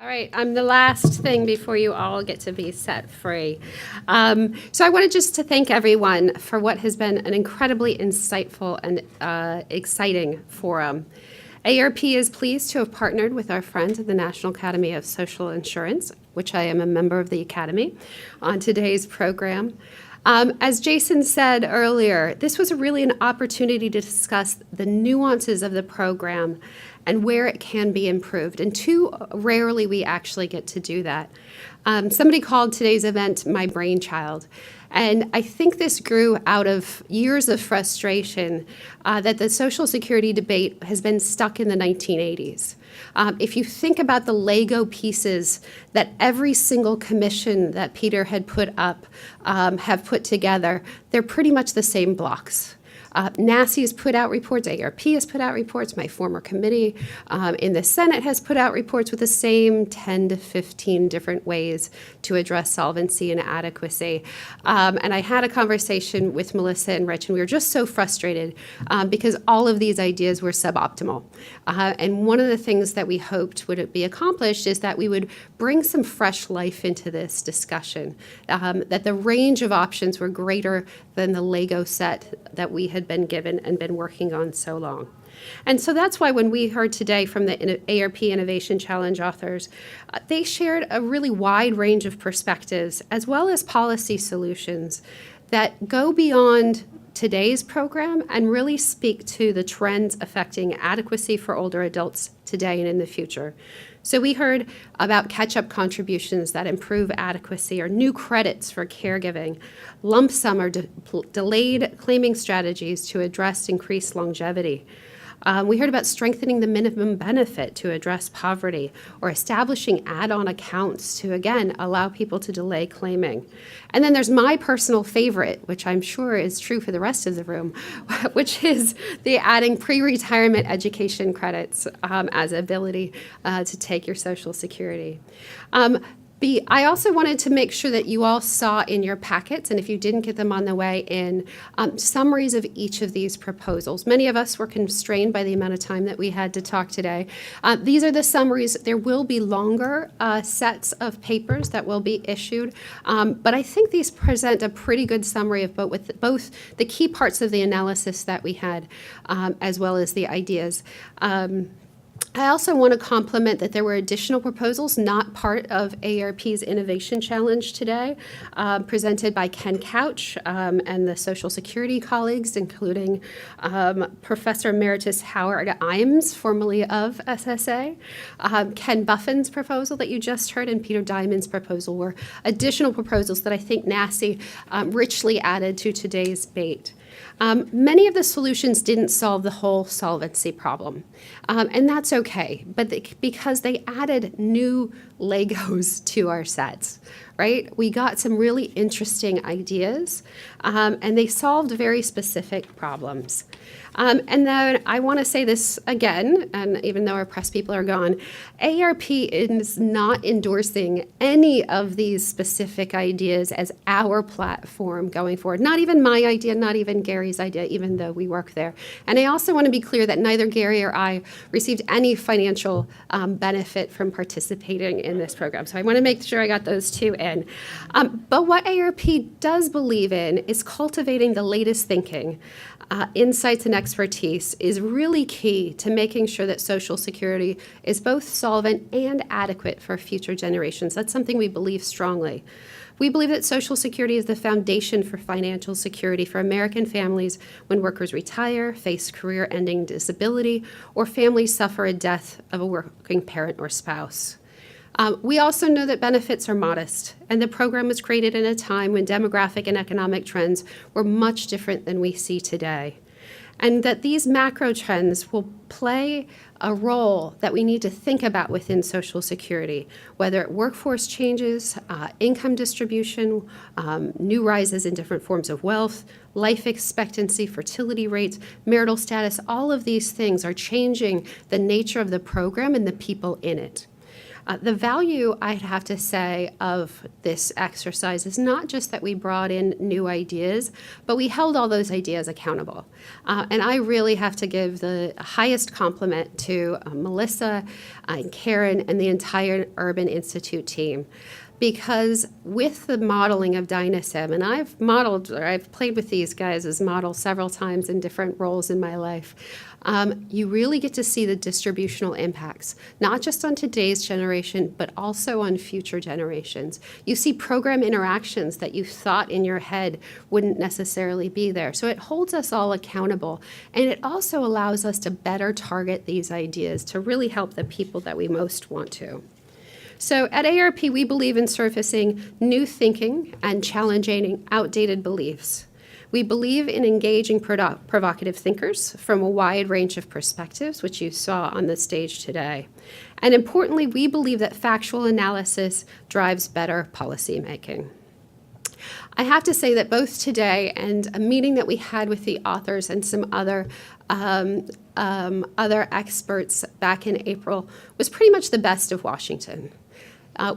All right, I'm the last thing before you all get to be set free. So I wanted just to thank everyone for what has been an incredibly insightful and exciting forum. AARP is pleased to have partnered with our friends at the National Academy of Social Insurance, which I am a member of the Academy, on today's program. As Jason said earlier, this was really an opportunity to discuss the nuances of the program and where it can be improved. And too rarely we actually get to do that. Somebody called today's event my brainchild. And I think this grew out of years of frustration that the Social Security debate has been stuck in the 1980s. If you think about the Lego pieces that every single commission that Peter had put up have put together, they're pretty much the same blocks. NACI has put out reports, AARP has put out reports, my former committee in the Senate has put out reports with the same 10 to 15 different ways to address solvency and adequacy. And I had a conversation with Melissa and Rich, and we were just so frustrated because all of these ideas were suboptimal. And one of the things that we hoped would be accomplished is that we would bring some fresh life into this discussion, that the range of options were greater than the Lego set that we had been given and been working on so long. And so that's why when we heard today from the AARP Innovation Challenge authors, they shared a really wide range of perspectives as well as policy solutions that go beyond today's program and really speak to the trends affecting adequacy for older adults today and in the future. So we heard about catch-up contributions that improve adequacy or new credits for caregiving, lump sum or delayed claiming strategies to address increased longevity. We heard about strengthening the minimum benefit to address poverty or establishing add-on accounts to, again, allow people to delay claiming. And then there's my personal favorite, which I'm sure is true for the rest of the room, which is the adding pre-retirement education credits as ability to take your Social Security. I also wanted to make sure that you all saw in your packets, and if you didn't get them on the way in, summaries of each of these proposals. Many of us were constrained by the amount of time that we had to talk today. These are the summaries. There will be longer sets of papers that will be issued, but I think these present a pretty good summary of both the key parts of the analysis that we had, as well as the ideas. I also want to compliment that there were additional proposals not part of AARP's Innovation Challenge today, presented by Ken Couch and the Social Security colleagues, including Professor Emeritus Howard Imes, formerly of SSA, Ken Buffin's proposal that you just heard, and Peter Diamond's proposal were additional proposals that I think NACI richly added to today's debate. Many of the solutions didn't solve the whole solvency problem, and that's okay, but because they added new Legos to our sets, right? We got some really interesting ideas, and they solved very specific problems. And then I want to say this again, and even though our press people are gone, AARP is not endorsing any of these specific ideas as our platform going forward. Not even my idea, not even Gary's idea, even though we work there. And I also want to be clear that neither Gary or I received any financial benefit from participating in this program. So I want to make sure I got those two in. But what AARP does believe in is cultivating the latest thinking. Insights and expertise is really key to making sure that Social Security is both solvent and adequate for future generations. That's something we believe strongly. We believe that Social Security is the foundation for financial security for American families when workers retire, face career-ending disability, or families suffer a death of a working parent or spouse. We also know that benefits are modest, and the program was created in a time when demographic and economic trends were much different than we see today, and that these macro trends will play a role that we need to think about within Social Security, whether workforce changes, income distribution, new rises in different forms of wealth, life expectancy, fertility rates, marital status. All of these things are changing the nature of the program and the people in it. The value, I'd have to say, of this exercise is not just that we brought in new ideas, but we held all those ideas accountable. And I really have to give the highest compliment to Melissa and Karen and the entire Urban Institute team. Because with the modeling of Dynasym, and I've played with these guys as models several times in different roles in my life, you really get to see the distributional impacts, not just on today's generation, but also on future generations. You see program interactions that you thought in your head wouldn't necessarily be there. So it holds us all accountable, and it also allows us to better target these ideas to really help the people that we most want to. So at AARP, we believe in surfacing new thinking and challenging outdated beliefs. We believe in engaging provocative thinkers from a wide range of perspectives, which you saw on the stage today. And importantly, we believe that factual analysis drives better policymaking. I have to say that both today and a meeting that we had with the authors and some other experts back in April was pretty much the best of Washington.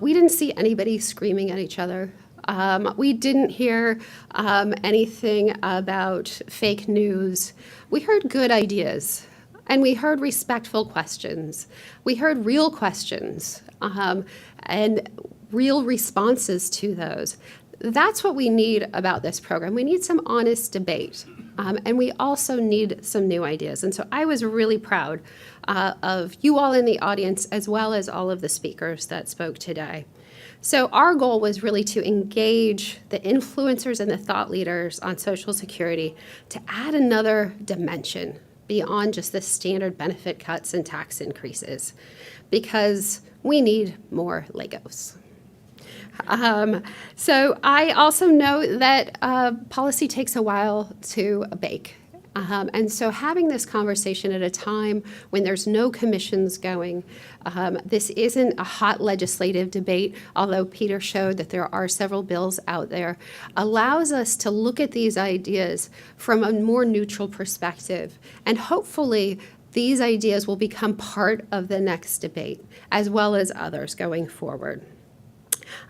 We didn't see anybody screaming at each other. We didn't hear anything about fake news. We heard good ideas, and we heard respectful questions. We heard real questions and real responses to those. That's what we need about this program. We need some honest debate, and we also need some new ideas. And so I was really proud of you all in the audience, as well as all of the speakers that spoke today. So our goal was really to engage the influencers and the thought leaders on Social Security to add another dimension beyond just the standard benefit cuts and tax increases, because we need more Legos. So I also know that policy takes a while to bake. And so having this conversation at a time when there's no commissions going, this isn't a hot legislative debate, although Peter showed that there are several bills out there, allows us to look at these ideas from a more neutral perspective. And hopefully these ideas will become part of the next debate, as well as others going forward.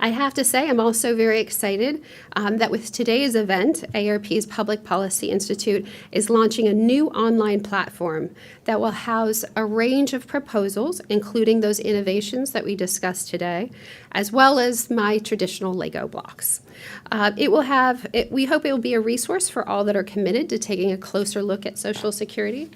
I have to say I'm also very excited that with today's event, AARP's Public Policy Institute is launching a new online platform that will house a range of proposals, including those innovations that we discussed today, as well as my traditional Lego blocks. We hope it will be a resource for all that are committed to taking a closer look at Social Security.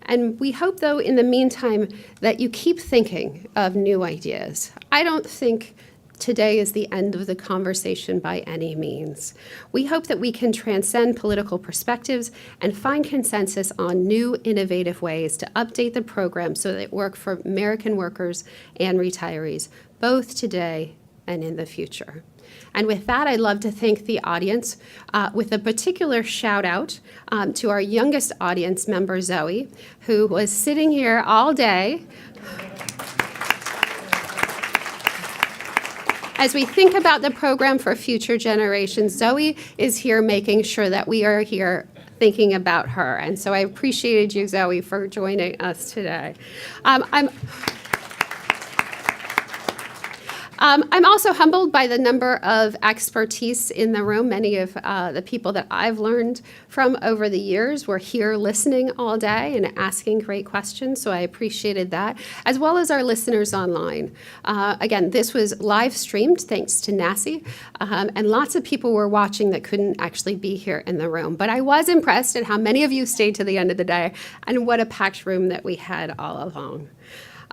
And we hope, though, in the meantime, that you keep thinking of new ideas. I don't think today is the end of the conversation by any means. We hope that we can transcend political perspectives and find consensus on new, innovative ways to update the program so that it works for American workers and retirees, both today and in the future. And with that, I'd love to thank the audience with a particular shout out to our youngest audience member, Zoe, who was sitting here all day. As we think about the program for future generations, Zoe is here making sure that we are here thinking about her. And so I appreciated you, Zoe, for joining us today. I'm also humbled by the number of expertise in the room. Many of the people that I've learned from over the years were here listening all day and asking great questions, so I appreciated that, as well as our listeners online. Again, this was live streamed thanks to NACI, and lots of people were watching that couldn't actually be here in the room. But I was impressed at how many of you stayed to the end of the day and what a packed room that we had all along.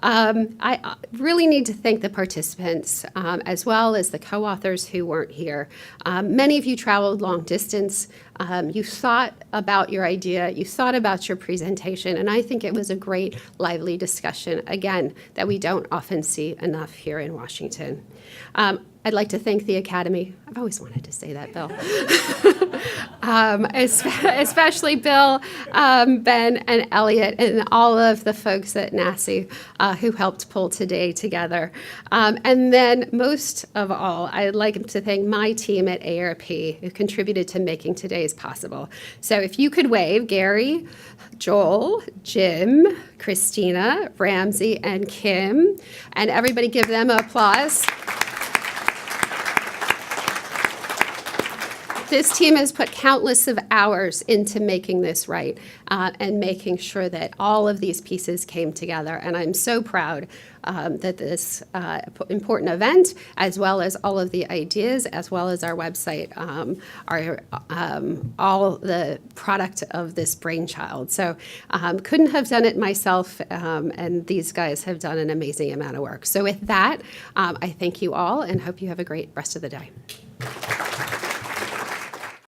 I really need to thank the participants as well as the co-authors who weren't here. Many of you traveled long distance. You thought about your idea, you thought about your presentation, and I think it was a great, lively discussion, again, that we don't often see enough here in Washington. I'd like to thank the Academy. I've always wanted to say that, Bill. Especially Bill, Ben, and Elliot, and all of the folks at NACI who helped pull today together. And then most of all, I'd like to thank my team at AARP who contributed to making today ways possible. So if you could wave, Gary, Joel, Jim, Christina, Ramsey, and Kim, and everybody give them applause. This team has put countless of hours into making this right and making sure that all of these pieces came together. And I'm so proud that this important event, as well as all of the ideas, as well as our website, are all the product of this brainchild. So couldn't have done it myself, and these guys have done an amazing amount of work. So with that, I thank you all and hope you have a great rest of the day.